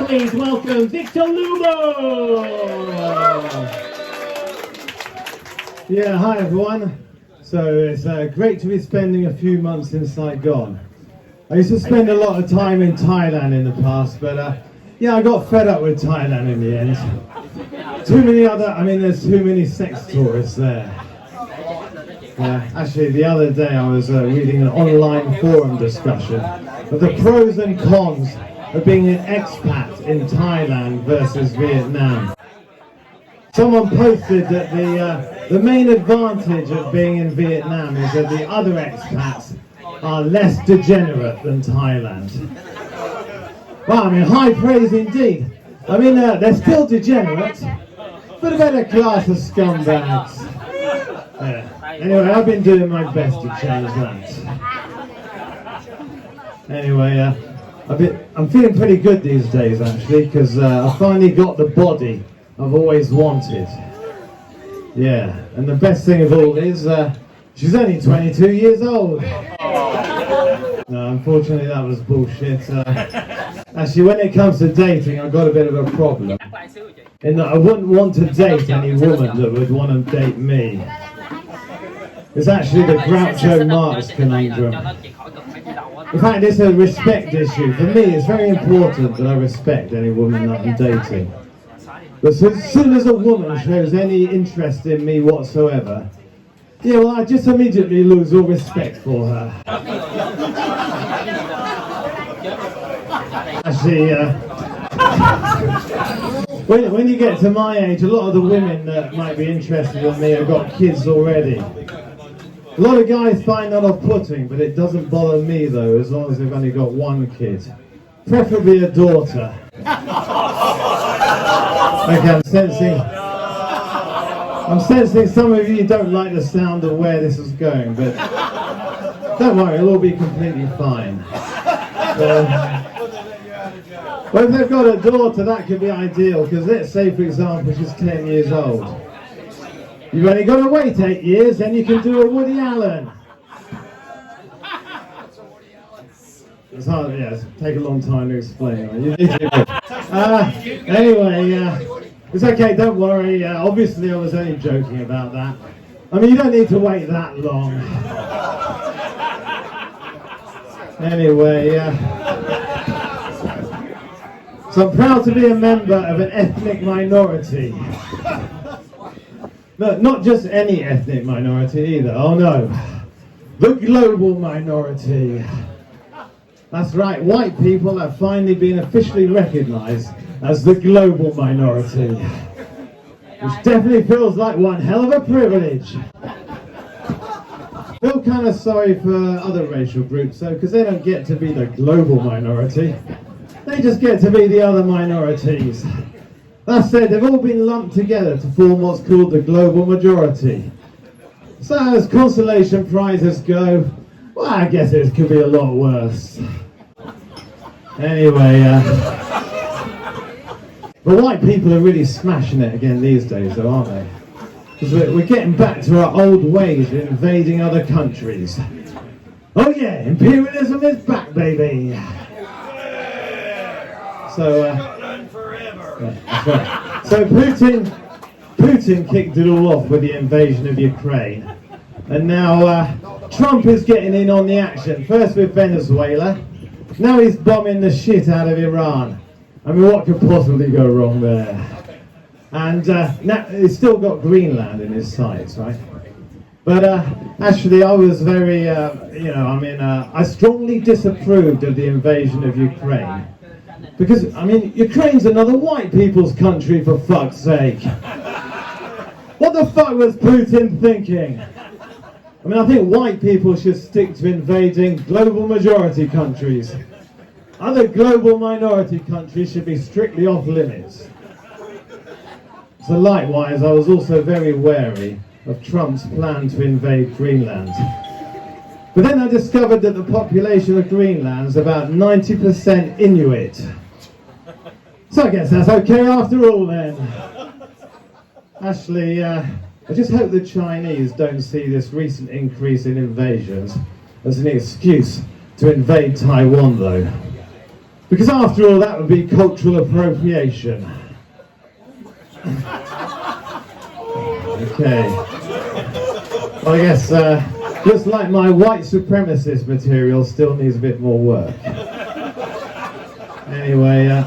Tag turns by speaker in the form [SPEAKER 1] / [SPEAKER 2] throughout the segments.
[SPEAKER 1] please welcome Victor Luber!
[SPEAKER 2] Yeah, hi everyone. So it's great to be spending a few months in Saigon. I used to spend a lot of time in Thailand in the past, but yeah, I got fed up with Thailand in the end. There's too many sex tourists there. Actually, the other day I was reading an online forum discussion of the pros and cons of being an expat in Thailand versus Vietnam. Someone posted that the main advantage of being in Vietnam is that the other expats are less degenerate than Thailand. Well, high praise indeed. They're still degenerate, but a better class of scumbags. Anyway, I've been doing my best to change that. Anyway, I'm feeling pretty good these days actually, because I finally got the body I've always wanted. Yeah, and the best thing of all is she's only 22 years old. No, unfortunately that was bullshit. Actually, when it comes to dating, I've got a bit of a problem. In that I wouldn't want to date any woman that would want to date me. It's actually the Groucho Marx conundrum. In fact, it's a respect issue. For me, it's very important that I respect any woman that I'm dating. But as soon as a woman shows any interest in me whatsoever, yeah, well, I just immediately lose all respect for her. Actually, when you get to my age, a lot of the women that might be interested in me have got kids already. A lot of guys find that off-putting, but it doesn't bother me though, as long as they've only got one kid. Preferably a daughter. Okay, I'm sensing some of you don't like the sound of where this is going, but don't worry, it'll all be completely fine. Well, if they've got a daughter, that could be ideal, because let's say, for example, she's 10 years old. You've only got to wait 8 years, then you can do a Woody Allen. It's hard, yeah, it'll take a long time to explain. Anyway, it's okay, don't worry. Obviously, I was only joking about that. You don't need to wait that long. Anyway, so I'm proud to be a member of an ethnic minority. No, not just any ethnic minority either, oh no. The global minority. That's right, white people have finally been officially recognised as the global minority. Which definitely feels like one hell of a privilege. I feel kind of sorry for other racial groups though, because they don't get to be the global minority. They just get to be the other minorities. That said, they've all been lumped together to form what's called the global majority. So as consolation prizes go, well, I guess it could be a lot worse. Anyway, but white people are really smashing it again these days though, aren't they? Because we're getting back to our old ways of invading other countries. Oh yeah, imperialism is back, baby! So, that's right. So Putin kicked it all off with the invasion of Ukraine. And now Trump is getting in on the action. First with Venezuela. Now he's bombing the shit out of Iran. What could possibly go wrong there? And now he's still got Greenland in his sights, right? But actually I was very, I strongly disapproved of the invasion of Ukraine. Because, Ukraine's another white people's country, for fuck's sake. What the fuck was Putin thinking? I think white people should stick to invading global majority countries. Other global minority countries should be strictly off limits. So likewise, I was also very wary of Trump's plan to invade Greenland. But then I discovered that the population of Greenland is about 90% Inuit. So I guess that's okay after all then. Actually, I just hope the Chinese don't see this recent increase in invasions as an excuse to invade Taiwan though. Because after all, that would be cultural appropriation. Okay. Well, I guess looks like my white supremacist material still needs a bit more work. Anyway, a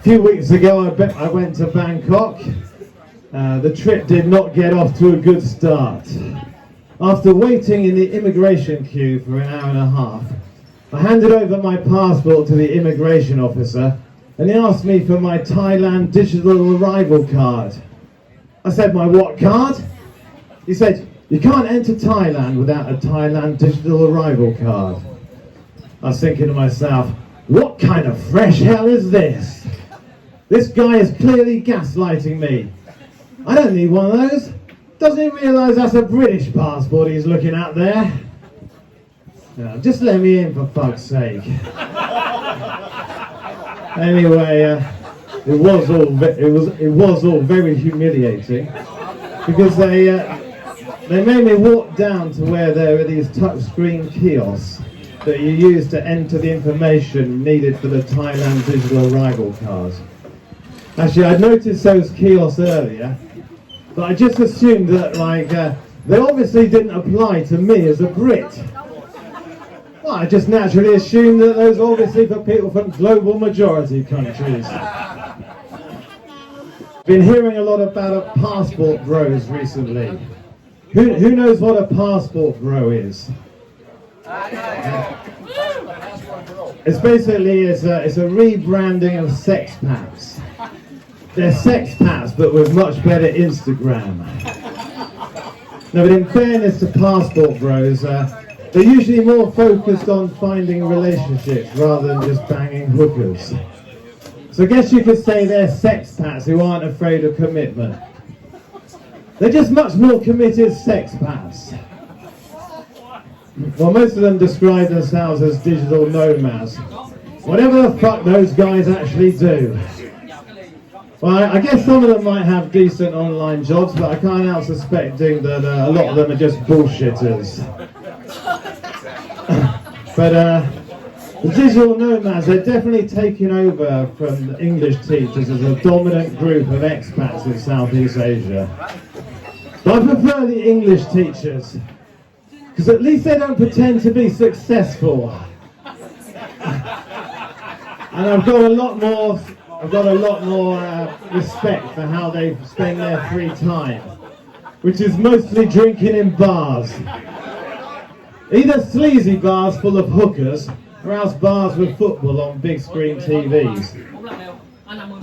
[SPEAKER 2] few weeks ago I went to Bangkok. The trip did not get off to a good start. After waiting in the immigration queue for an hour and a half, I handed over my passport to the immigration officer and he asked me for my Thailand digital arrival card. I said, my what card? He said, you can't enter Thailand without a Thailand digital arrival card. I was thinking to myself, what kind of fresh hell is this? This guy is clearly gaslighting me. I don't need one of those. Doesn't he realise that's a British passport he's looking at there? No, just let me in for fuck's sake. Anyway, it was all very humiliating because they made me walk down to where there are these touchscreen kiosks that you use to enter the information needed for the Thailand digital arrival card. Actually, I'd noticed those kiosks earlier, but I just assumed that, they obviously didn't apply to me as a Brit. Well, I just naturally assumed that those are obviously for people from global majority countries. Been hearing a lot about passport bros recently. Who knows what a passport bro is? It's basically it's a rebranding of sexpats. They're sexpats, but with much better Instagram. No, but in fairness to passport bros, they're usually more focused on finding relationships rather than just banging hookers. So I guess you could say they're sexpats who aren't afraid of commitment. They're just much more committed sexpats. Well, most of them describe themselves as digital nomads. Whatever the fuck those guys actually do. Well, I guess some of them might have decent online jobs, but I can't help suspecting that a lot of them are just bullshitters. But the digital nomads, they're definitely taking over from the English teachers as a dominant group of expats in Southeast Asia. But I prefer the English teachers, because at least they don't pretend to be successful. And I've got a lot more respect for how they spend their free time, which is mostly drinking in bars. Either sleazy bars full of hookers, or else bars with football on big screen TVs.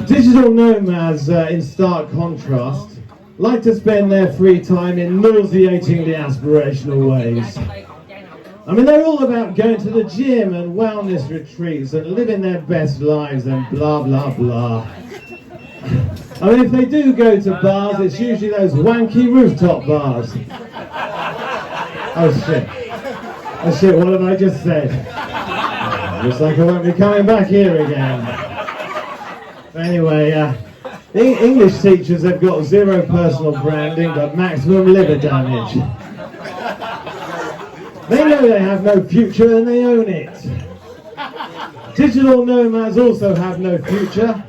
[SPEAKER 2] Digital nomads, in stark contrast, like to spend their free time in nauseatingly aspirational ways. I mean, they're all about going to the gym and wellness retreats and living their best lives and blah blah blah. I mean, if they do go to bars, it's usually those wanky rooftop bars. Oh shit, what have I just said? Looks like I won't be coming back here again. Anyway, English teachers have got zero personal branding but maximum liver damage. They know they have no future and they own it. Digital nomads also have no future,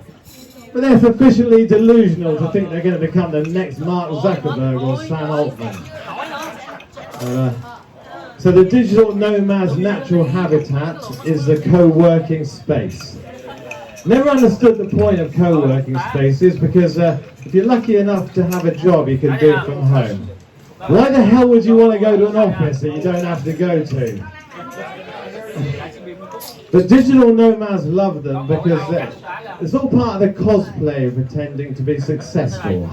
[SPEAKER 2] but they're sufficiently delusional to think they're going to become the next Mark Zuckerberg or Sam Altman. So the digital nomad's natural habitat is the co-working space. Never understood the point of co-working spaces because if you're lucky enough to have a job, you can do it from home. Why the hell would you want to go to an office that you don't have to go to? But digital nomads love them because it's all part of the cosplay of pretending to be successful.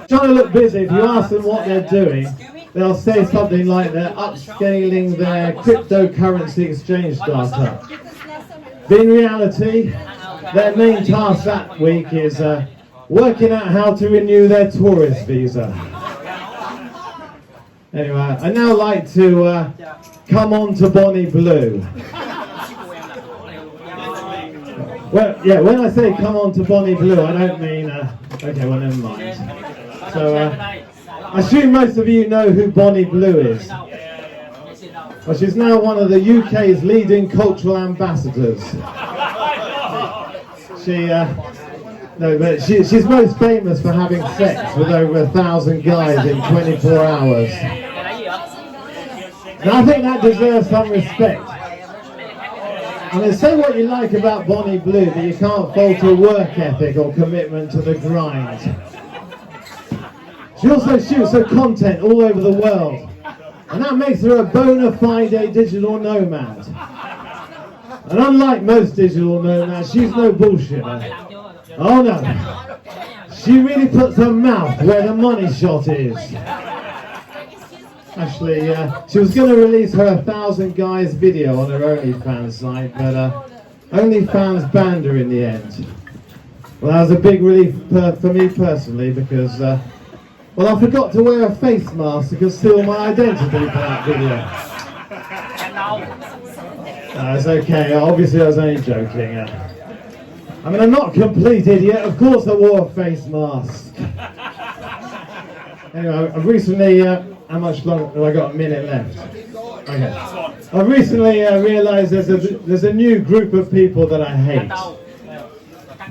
[SPEAKER 2] Trying to look busy, if you ask them what they're doing, they'll say something like they're upscaling their cryptocurrency exchange startup. But in reality, their main task that week is working out how to renew their tourist visa. Anyway, I now like to come on to Bonnie Blue. Well, yeah, when I say come on to Bonnie Blue, I don't mean, okay, well, never mind. So, I assume most of you know who Bonnie Blue is. Well, she's now one of the UK's leading cultural ambassadors. She's most famous for having sex with over 1,000 guys in 24 hours. And I think that deserves some respect. I mean, say what you like about Bonnie Blue, but you can't fault her work ethic or commitment to the grind. She also shoots her content all over the world, and that makes her a bona fide digital nomad. And unlike most digital nomads, she's no bullshitter. Oh no, she really puts her mouth where the money shot is. Actually, she was going to release her 1,000 guys video on her OnlyFans site, but OnlyFans banned her in the end. Well, that was a big relief for me personally because, well, I forgot to wear a face mask to conceal my identity for that video. It's okay, obviously I was only joking. I mean, I'm not a complete idiot, of course I wore a face mask. Anyway, I've recently, how much longer have I got? A minute left. Okay. I've recently realised there's a new group of people that I hate.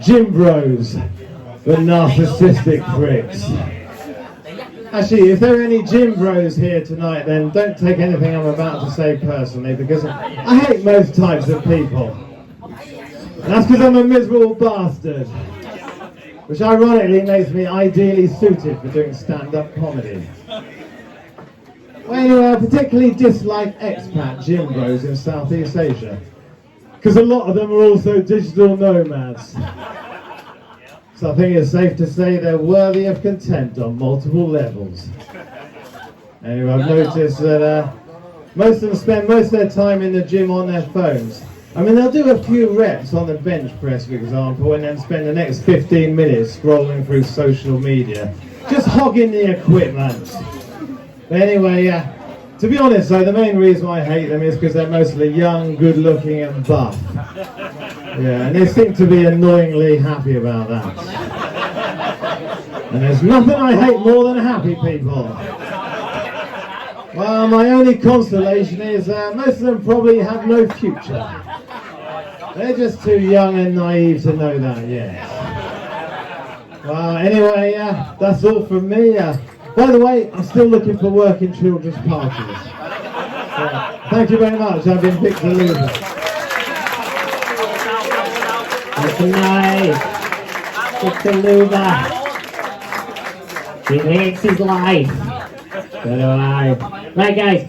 [SPEAKER 2] Gym bros, the narcissistic pricks. Actually, if there are any gym bros here tonight, then don't take anything I'm about to say personally, because I hate most types of people. And that's because I'm a miserable bastard, which ironically makes me ideally suited for doing stand-up comedy. Well, anyway, I particularly dislike expat gym bros in Southeast Asia, because a lot of them are also digital nomads. So I think it's safe to say they're worthy of contempt on multiple levels. Anyway, I've noticed that most of them spend most of their time in the gym on their phones. I mean, they'll do a few reps on the bench press, for example, and then spend the next 15 minutes scrolling through social media, just hogging the equipment. But anyway, to be honest though, the main reason why I hate them is because they're mostly young, good-looking and buff. Yeah, and they seem to be annoyingly happy about that. And there's nothing I hate more than happy people. Well, my only consolation is most of them probably have no future. They're just too young and naive to know that yet. Well, anyway, that's all from me. By the way, I'm still looking for work in children's parties. Thank you very much. I've been Victor Luber.
[SPEAKER 1] That's nice. Victor Luber. He hates his life. So do I. Right, guys.